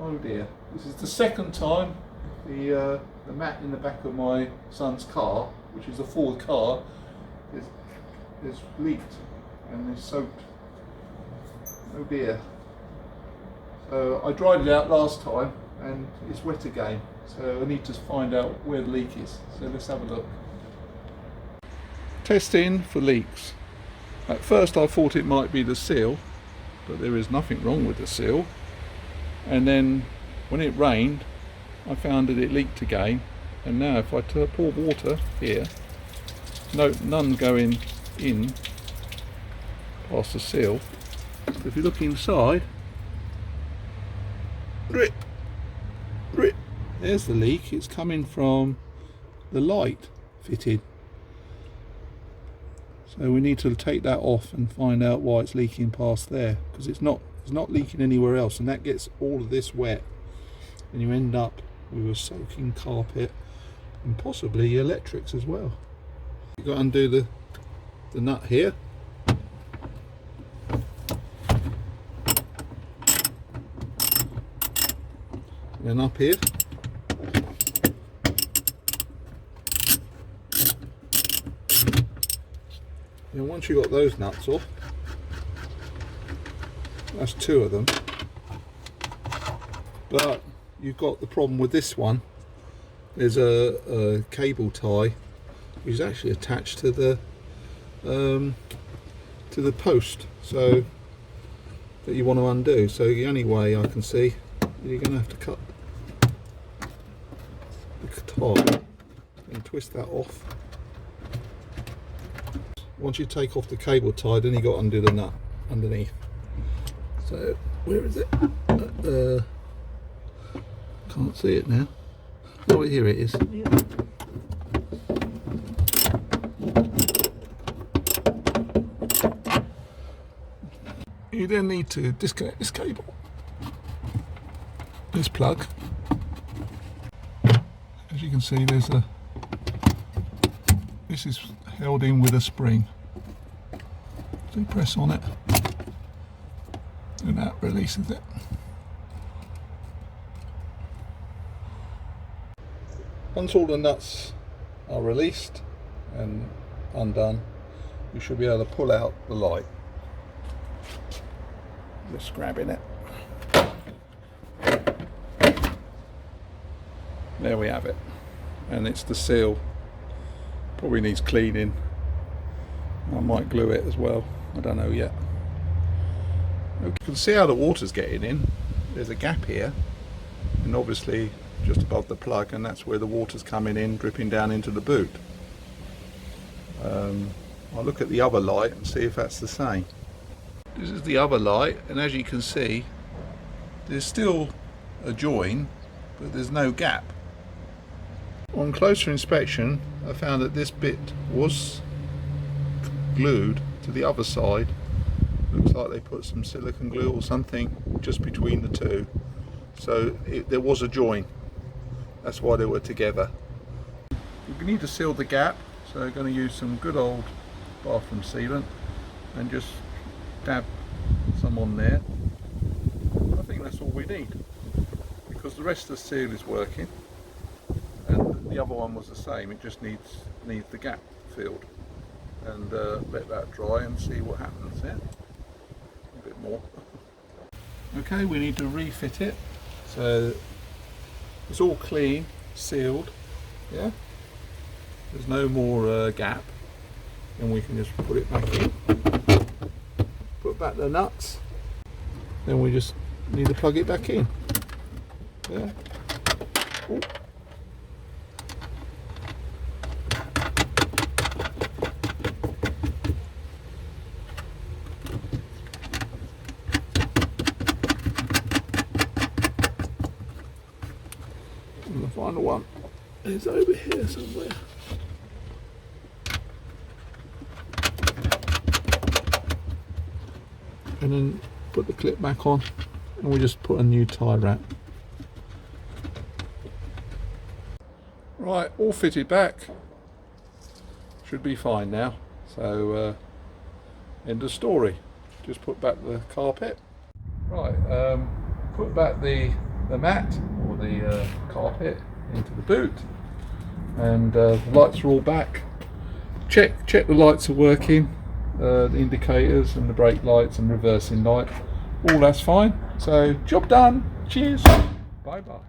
Oh dear, this is the second time the mat in the back of my son's car, which is a Ford car, is leaked and is soaked. Oh dear. So I dried it out last time and it's wet again, so I need to find out where the leak is. So let's have a look. Testing for leaks. At first I thought it might be the seal, but there is nothing wrong with the seal. And then when it rained, I found that it leaked again. And now if I pour water here, none going in past the seal. If you look inside, drip, drip. There's the leak. It's coming from the light fitted. So we need to take that off and find out why it's leaking past there, because it's not leaking anywhere else, and that gets all of this wet, and you end up with a soaking carpet and possibly electrics as well. You've got to undo the nut here. And then up here. And once you've got those nuts off, that's two of them, but you've got the problem with this one. There's a cable tie which is actually attached to the post, so that you want to undo. So the only way I can see, you're going to have to cut the tie and twist that off. Once you take off the cable tie, then you got to undo the nut underneath. So where is it? Can't see it now. Oh, here it is. You then need to disconnect this cable, this plug. As you can see, this is held in with a spring. So you press on it, and that releases it. Once all the nuts are released and undone, you should be able to pull out the light. Just grabbing it. There we have it, and it's the seal. Probably needs cleaning. I might glue it as well, I don't know yet. You can see how the water's getting in. There's a gap here, and obviously just above the plug, and that's where the water's coming in, dripping down into the boot. I'll look at the other light and see if that's the same. This is the other light, and as you can see, there's still a join, but there's no gap. On closer inspection, I found that this bit was glued to the other side. Looks like they put some silicone glue or something just between the two. So there was a join. That's why they were together. We need to seal the gap, so we're going to use some good old bathroom sealant and just dab some on there. I think that's all we need, because the rest of the seal is working, and the other one was the same. It just needs the gap filled, and let that dry and see what happens there. A bit more. Okay, we need to refit it, so it's all clean, sealed. Yeah, there's no more gap, and we can just put it back in. Put back the nuts, then we just need to plug it back in. Yeah. Ooh. And the final one is over here somewhere. And then put the clip back on, and we just put a new tie wrap. Right, all fitted back. Should be fine now. So end of story. Just put back the carpet. Right, put back the the mat or the carpet into the boot, and the lights are all back. Check the lights are working, the indicators and the brake lights and reversing light, all that's fine. So job done. Cheers. Bye bye.